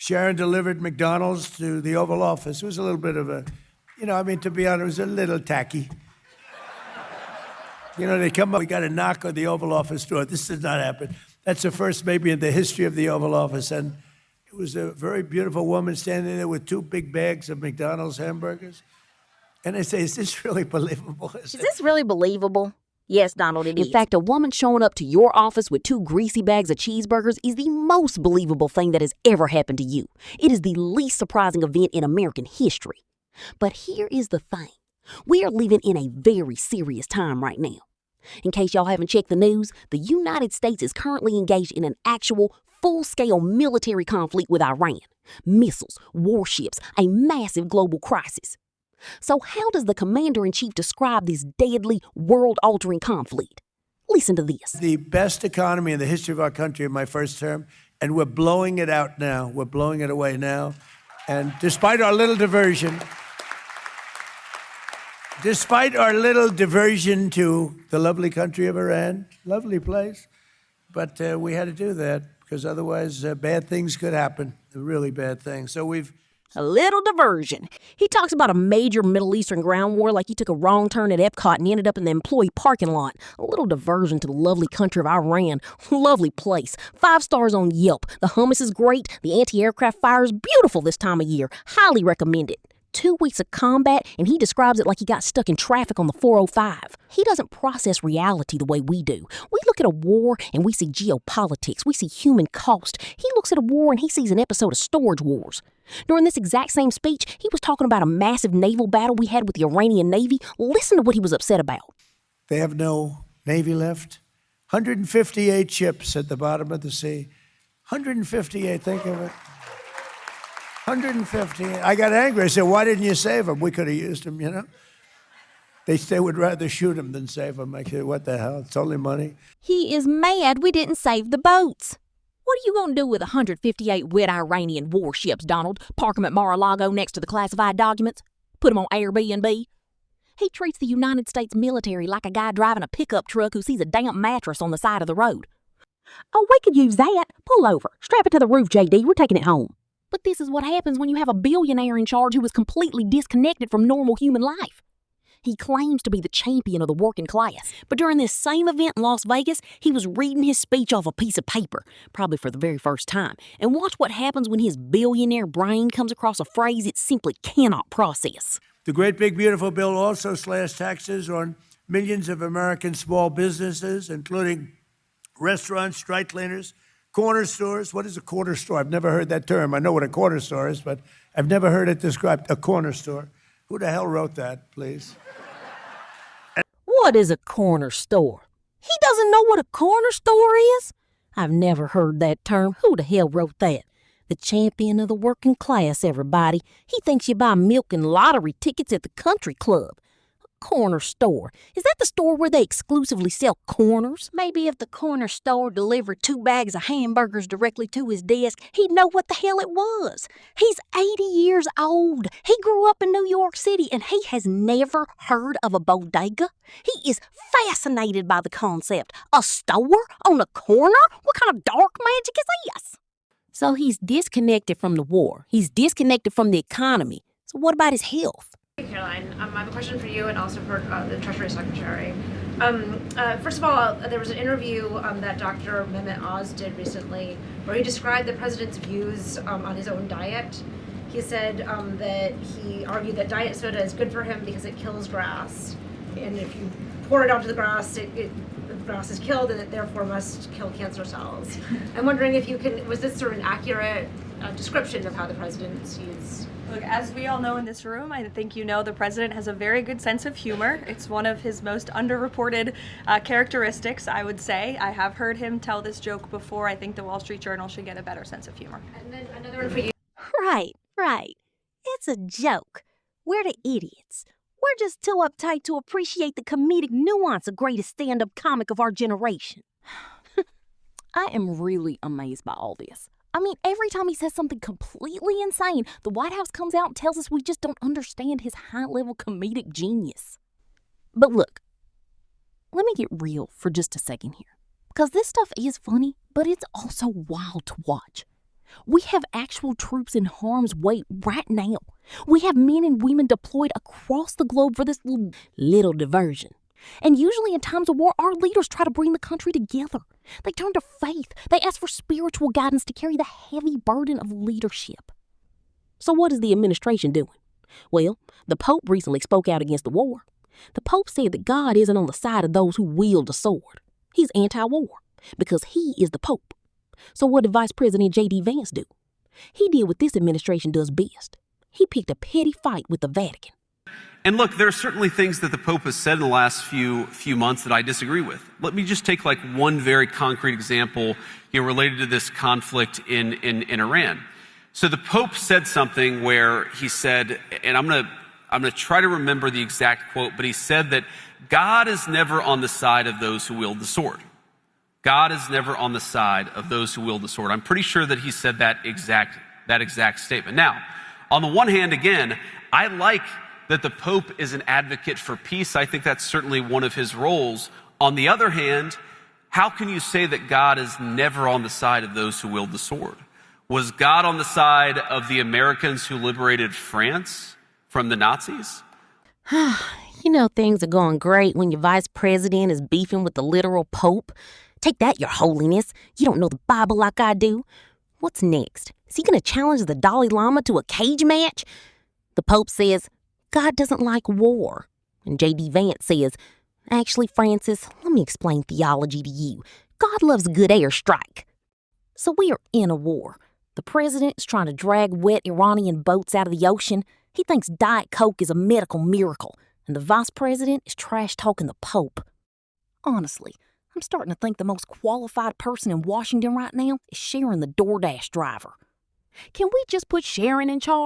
Sharon delivered McDonald's to the Oval Office. It was a little bit of a, to be honest, it was a little tacky. They come up, we got a knock on the Oval Office door. This did not happen. That's the first maybe in the history of the Oval Office. And it was a very beautiful woman standing there with 2 big bags of McDonald's hamburgers. And I say, is this really believable? Is this really believable? Yes, Donald, it is. In fact, a woman showing up to your office with 2 greasy bags of cheeseburgers is the most believable thing that has ever happened to you. It is the least surprising event in American history. But here is the thing. We are living in a very serious time right now. In case y'all haven't checked the news, the United States is currently engaged in an actual full-scale military conflict with Iran. Missiles, warships, a massive global crisis. So how does the commander-in-chief describe this deadly, world-altering conflict? Listen to this. The best economy in the history of our country in my first term, and we're blowing it out now. We're blowing it away now. And despite our little diversion to the lovely country of Iran, lovely place, but we had to do that because otherwise bad things could happen, really bad things. So we've a little diversion. He talks about a major Middle Eastern ground war like he took a wrong turn at Epcot and ended up in the employee parking lot. A little diversion to the lovely country of Iran. Lovely place. 5 stars on Yelp. The hummus is great. The anti-aircraft fire is beautiful this time of year. Highly recommend it. 2 weeks of combat, and he describes it like he got stuck in traffic on the 405. He doesn't process reality the way we do. We look at a war and we see geopolitics. We see human cost. He looks at a war and he sees an episode of Storage Wars. During this exact same speech, he was talking about a massive naval battle we had with the Iranian Navy. Listen to what he was upset about. They have no Navy left. 158 ships at the bottom of the sea. 158, think of it. 158. I got angry. I said, why didn't you save them? We could have used them, They would rather shoot them than save them. I said, what the hell? It's only money. He is mad we didn't save the boats. What are you going to do with 158 wet Iranian warships, Donald? Park them at Mar-a-Lago next to the classified documents? Put them on Airbnb? He treats the United States military like a guy driving a pickup truck who sees a damp mattress on the side of the road. Oh, we could use that. Pull over. Strap it to the roof, JD. We're taking it home. But this is what happens when you have a billionaire in charge who is completely disconnected from normal human life. He claims to be the champion of the working class, but during this same event in Las Vegas, he was reading his speech off a piece of paper, probably for the very first time. And watch what happens when his billionaire brain comes across a phrase it simply cannot process. The great big beautiful bill also slashed taxes on millions of American small businesses, including restaurants, dry cleaners, corner stores. What is a corner store? I've never heard that term. I know what a corner store is, but I've never heard it described, a corner store. Who the hell wrote that, please? What is a corner store? He doesn't know what a corner store is? I've never heard that term. Who the hell wrote that? The champion of the working class, everybody. He thinks you buy milk and lottery tickets at the country club. Corner store. Is that the store where they exclusively sell corners? Maybe if the corner store delivered 2 bags of hamburgers directly to his desk, he'd know what the hell it was. He's 80 years old. He grew up in New York City, and he has never heard of a bodega. He is fascinated by the concept. A store on a corner? What kind of dark magic is this? So he's disconnected from the war. He's disconnected from the economy. So what about his health? Caroline, I have a question for you and also for the Treasury Secretary. First of all, there was an interview that Dr. Mehmet Oz did recently where he described the president's views on his own diet. He said that he argued that diet soda is good for him because it kills grass. And if you pour it onto the grass, the grass is killed and it therefore must kill cancer cells. I'm wondering if you can, was this sort of an accurate description of how the president sees? Look, as we all know in this room, I think you know the president has a very good sense of humor. It's one of his most underreported characteristics, I would say. I have heard him tell this joke before. I think the Wall Street Journal should get a better sense of humor. And then another one for you. Right. It's a joke. We're the idiots. We're just too uptight to appreciate the comedic nuance of greatest stand-up comic of our generation. I am really amazed by all this. I mean, every time he says something completely insane, the White House comes out and tells us we just don't understand his high-level comedic genius. But look, let me get real for just a second here. Because this stuff is funny, but it's also wild to watch. We have actual troops in harm's way right now. We have men and women deployed across the globe for this little diversion. And usually in times of war, our leaders try to bring the country together. They turn to faith. They ask for spiritual guidance to carry the heavy burden of leadership. So what is the administration doing? Well, the Pope recently spoke out against the war. The Pope said that God isn't on the side of those who wield the sword. He's anti-war because he is the Pope. So what did Vice President J.D. Vance do? He did what this administration does best. He picked a petty fight with the Vatican. And look, there are certainly things that the Pope has said in the last few months that I disagree with. Let me just take like one very concrete example, related to this conflict in Iran. So the Pope said something where he said, and I'm gonna try to remember the exact quote, but he said that God is never on the side of those who wield the sword. God is never on the side of those who wield the sword. I'm pretty sure that he said that exact statement. Now, on the one hand, again, I like that the Pope is an advocate for peace. I think that's certainly one of his roles. On the other hand, how can you say that God is never on the side of those who wield the sword? Was God on the side of the Americans who liberated France from the Nazis? Things are going great when your vice president is beefing with the literal Pope. Take that, Your Holiness. You don't know the Bible like I do. What's next? Is he going to challenge the Dalai Lama to a cage match? The Pope says, God doesn't like war. And J.D. Vance says, actually, Francis, let me explain theology to you. God loves a good airstrike. So we are in a war. The president is trying to drag wet Iranian boats out of the ocean. He thinks Diet Coke is a medical miracle. And the vice president is trash-talking the Pope. Honestly, I'm starting to think the most qualified person in Washington right now is Sharon the DoorDash driver. Can we just put Sharon in charge?